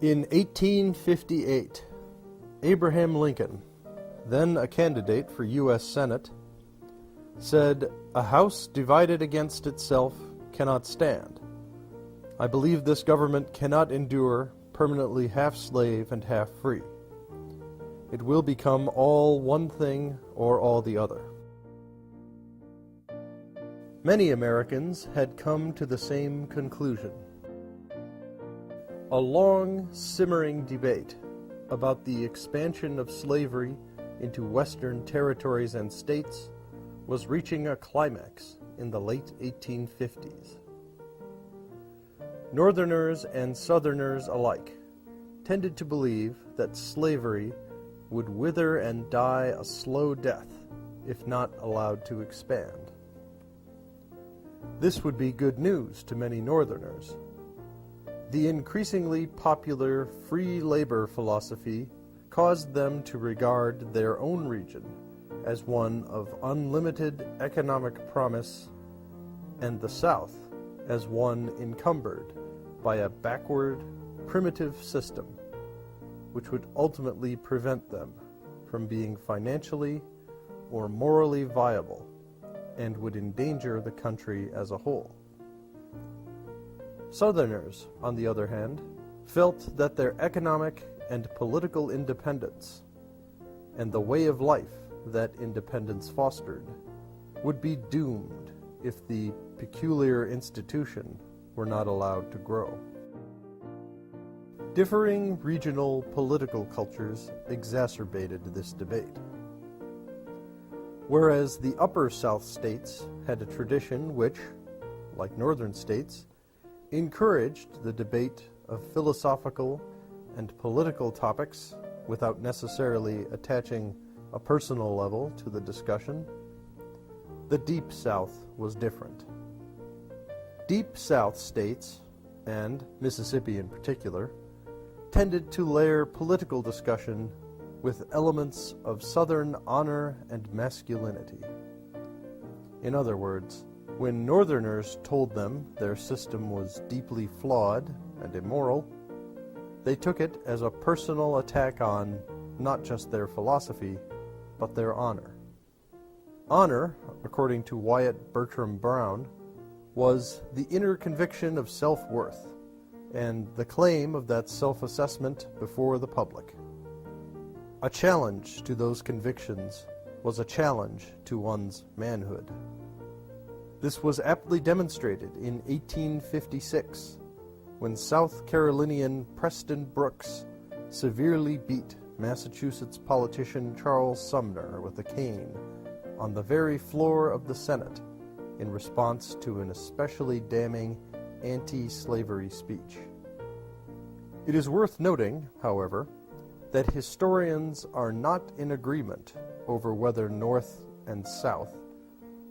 In 1858, Abraham Lincoln, then a candidate for U.S. Senate, said, "A house divided against itself cannot stand. I believe this government cannot endure permanently half slave and half free. It will become all one thing or all the other." Many Americans had come to the same conclusion. A long, simmering debate about the expansion of slavery into Western territories and states was reaching a climax in the late 1850s. Northerners and Southerners alike tended to believe that slavery would wither and die a slow death if not allowed to expand. This would be good news to many Northerners. The increasingly popular free labor philosophy caused them to regard their own region as one of unlimited economic promise, and the South as one encumbered by a backward, primitive system which would ultimately prevent them from being financially or morally viable and would endanger the country as a whole. Southerners, on the other hand, felt that their economic and political independence and the way of life that independence fostered would be doomed if the peculiar institution were not allowed to grow. Differing regional political cultures exacerbated this debate. Whereas the upper South states had a tradition which, like northern states, encouraged the debate of philosophical and political topics without necessarily attaching a personal level to the discussion, the Deep South was different. Deep South states, and Mississippi in particular, tended to layer political discussion with elements of Southern honor and masculinity. In other words, when Northerners told them their system was deeply flawed and immoral, they took it as a personal attack on not just their philosophy, but their honor. Honor, according to Wyatt Bertram Brown, was the inner conviction of self-worth and the claim of that self-assessment before the public. A challenge to those convictions was a challenge to one's manhood. This was aptly demonstrated in 1856, when South Carolinian Preston Brooks severely beat Massachusetts politician Charles Sumner with a cane on the very floor of the Senate in response to an especially damning anti-slavery speech. It is worth noting, however, that historians are not in agreement over whether North and South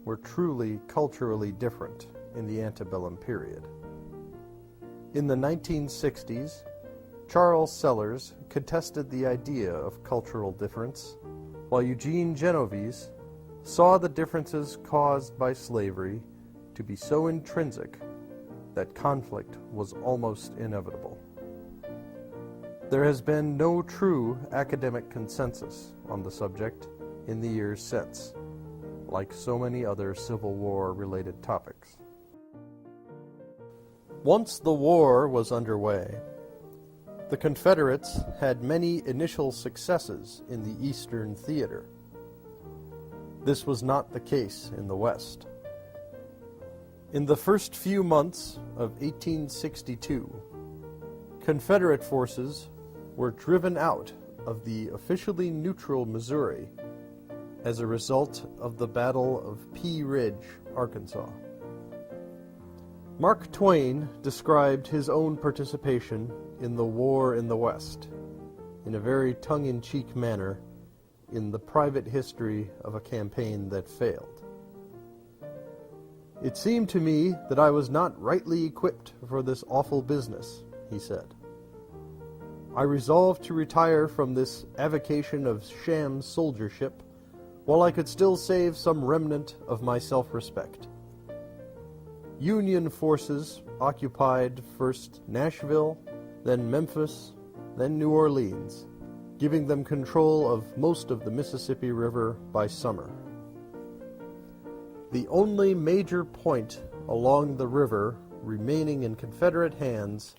were truly culturally different in the antebellum period. In the 1960s, Charles Sellers contested the idea of cultural difference, while Eugene Genovese saw the differences caused by slavery to be so intrinsic that conflict was almost inevitable. There has been no true academic consensus on the subject in the years since, like so many other Civil War-related topics. Once the war was underway, the Confederates had many initial successes in the Eastern theater. This was not the case in the West. In the first few months of 1862, Confederate forces were driven out of the officially neutral Missouri as a result of the Battle of Pea Ridge, Arkansas. Mark Twain described his own participation in the war in the West in a very tongue-in-cheek manner in The Private History of a Campaign That Failed. "It seemed to me that I was not rightly equipped for this awful business," he said. "I resolved to retire from this avocation of sham soldiership while I could still save some remnant of my self-respect. Union forces occupied first Nashville, then Memphis, then New Orleans, giving them control of most of the Mississippi River by summer. The only major point along the river remaining in Confederate hands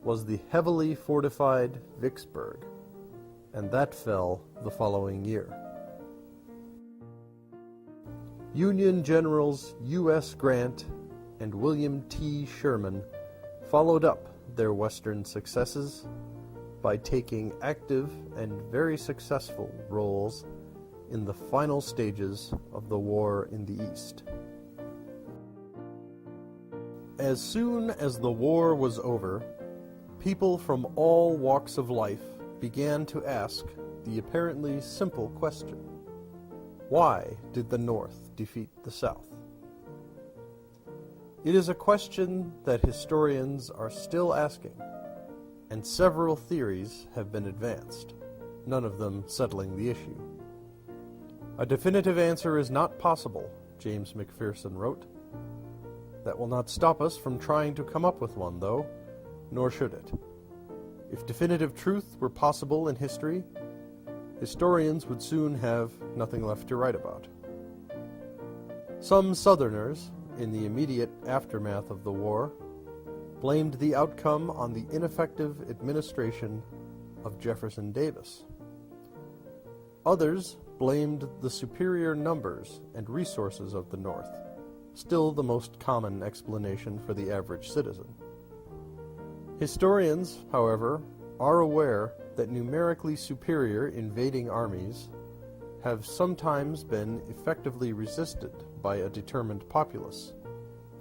was the heavily fortified Vicksburg, and that fell the following year. Union Generals U.S. Grant and William T. Sherman followed up their Western successes by taking active and very successful roles in the final stages of the war in the East. As soon as the war was over, people from all walks of life began to ask the apparently simple question: why did the North defeat the South? It is a question that historians are still asking, and several theories have been advanced, none of them settling the issue. A definitive answer is not possible, James McPherson wrote. That will not stop us from trying to come up with one, though, nor should it. If definitive truth were possible in history, historians would soon have nothing left to write about. Some Southerners, in the immediate aftermath of the war, blamed the outcome on the ineffective administration of Jefferson Davis. Others blamed the superior numbers and resources of the North, still the most common explanation for the average citizen. Historians, however, are aware that numerically superior invading armies have sometimes been effectively resisted by a determined populace,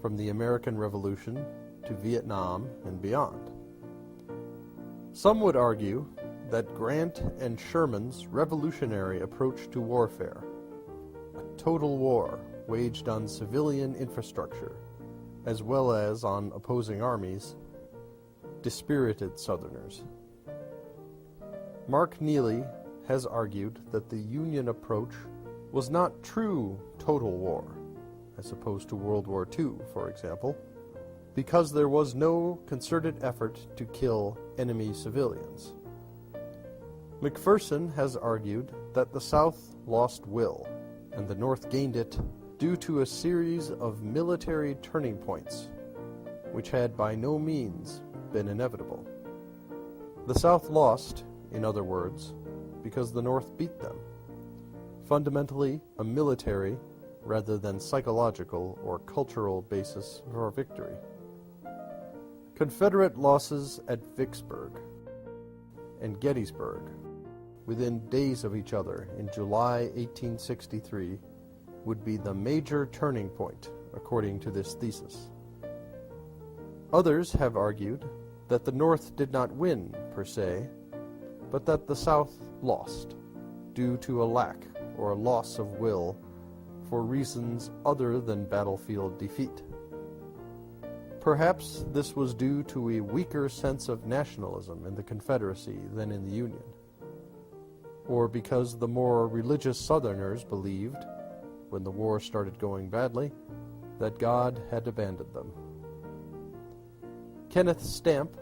from the American Revolution to Vietnam and beyond. Some would argue that Grant and Sherman's revolutionary approach to warfare, a total war waged on civilian infrastructure as well as on opposing armies, dispirited Southerners. Mark Neely has argued that the Union approach was not true total war, as opposed to World War II, for example, because there was no concerted effort to kill enemy civilians. McPherson has argued that the South lost will, and the North gained it due to a series of military turning points, which had by no means been inevitable. The South lost, in other words, because the North beat them. Fundamentally, a military rather than psychological or cultural basis for victory. Confederate losses at Vicksburg and Gettysburg, within days of each other in July 1863, would be the major turning point, according to this thesis. Others have argued that the North did not win, per se, but that the South lost, due to a lack or a loss of will for reasons other than battlefield defeat. Perhaps this was due to a weaker sense of nationalism in the Confederacy than in the Union, or because the more religious Southerners believed, when the war started going badly, that God had abandoned them. Kenneth Stamp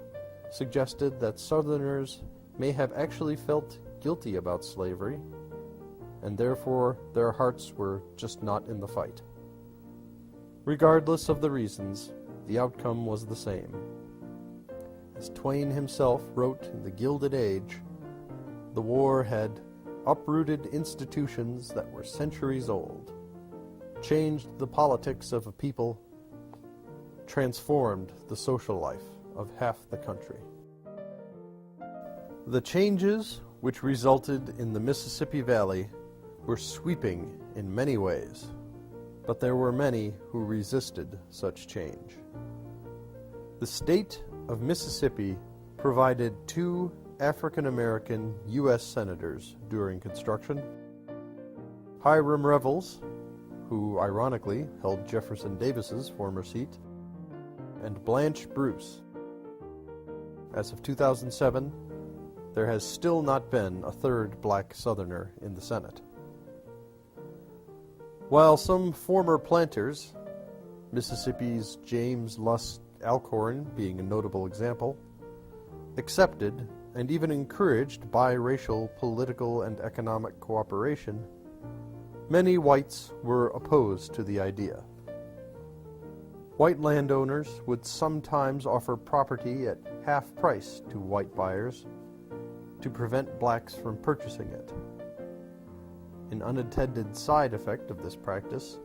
suggested that Southerners may have actually felt guilty about slavery, and therefore their hearts were just not in the fight. Regardless of the reasons, the outcome was the same. As Twain himself wrote in The Gilded Age, the war had uprooted institutions that were centuries old, changed the politics of a people, transformed the social life of half the country. The changes which resulted in the Mississippi Valley were sweeping in many ways, but there were many who resisted such change. The state of Mississippi provided 2 African-American U.S. senators during construction. Hiram Revels, who ironically held Jefferson Davis's former seat, and Blanche Bruce. As of 2007, there has still not been a third black Southerner in the Senate. While some former planters, Mississippi's James Lusk Alcorn being a notable example, accepted and even encouraged biracial political and economic cooperation, many whites were opposed to the idea. White landowners would sometimes offer property at half price to white buyers to prevent blacks from purchasing it. An unintended side effect of this practice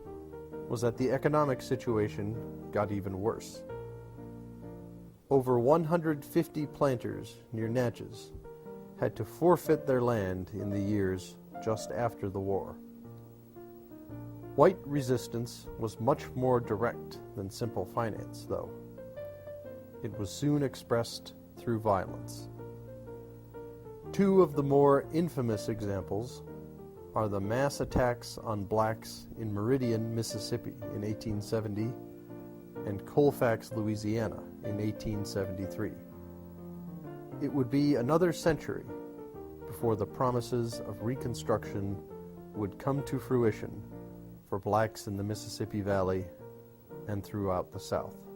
was that the economic situation got even worse. Over 150 planters near Natchez had to forfeit their land in the years just after the war. White resistance was much more direct than simple finance, though. It was soon expressed through violence. Two of the more infamous examples are the mass attacks on blacks in Meridian, Mississippi in 1870 and Colfax, Louisiana in 1873. It would be another century before the promises of Reconstruction would come to fruition for blacks in the Mississippi Valley and throughout the South.